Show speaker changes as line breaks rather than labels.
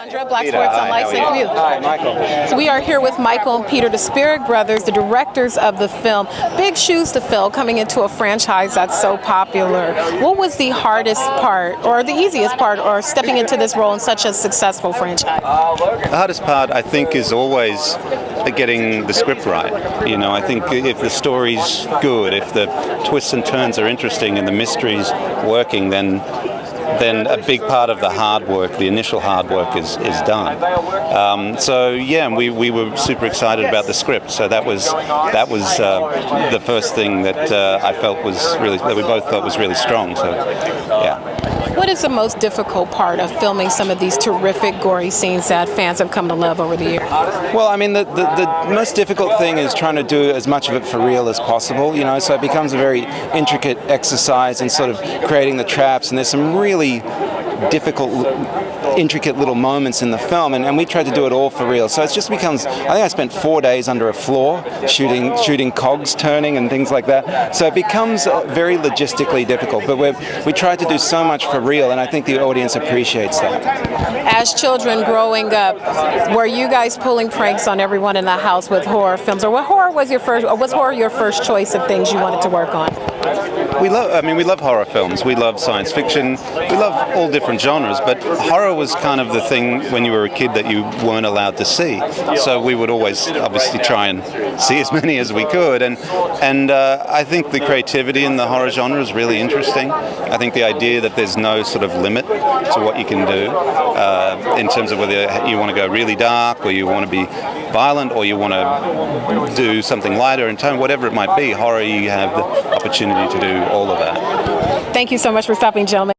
Jeandra, Black Sports Online St. View.
Hi, Michael.
So we are here with Michael and Peter, the Sperig brothers, the directors of the film. Big shoes to fill coming into a franchise that's so popular. What was the hardest part, or the easiest part, or stepping into this role in such a successful franchise?
The hardest part, I think, is always getting the script right. You know, I think if the story's good, if the twists and turns are interesting and the mystery's working, then a big part of the hard work, the initial hard work, is done. So yeah, we were super excited about the script. So that was the first thing that we both felt was really strong. So yeah.
What is the most difficult part of filming some of these terrific gory scenes that fans have come to love over the years?
Well, I mean, the most difficult thing is trying to do as much of it for real as possible, you know, so it becomes a very intricate exercise in sort of creating the traps, and there's some really difficult, intricate little moments in the film, and we tried to do it all for real. So it just becomes, I think I spent 4 days under a floor shooting cogs turning and things like that. So it becomes very logistically difficult, but we tried to do so much for real, and I think the audience appreciates that.
As children growing up, were you guys pulling pranks on everyone in the house with horror films, or was horror your first choice of things you wanted to work on?
We love horror films. We love science fiction. We love all different genres, but horror was kind of the thing when you were a kid that you weren't allowed to see. So we would always obviously try and see as many as we could. And I think the creativity in the horror genre is really interesting. I think the idea that there's no sort of limit to what you can do in terms of whether you want to go really dark, or you want to be violent, or you want to do something lighter in tone, whatever it might be. Horror, you have the opportunity to do all of that.
Thank you so much for stopping, gentlemen.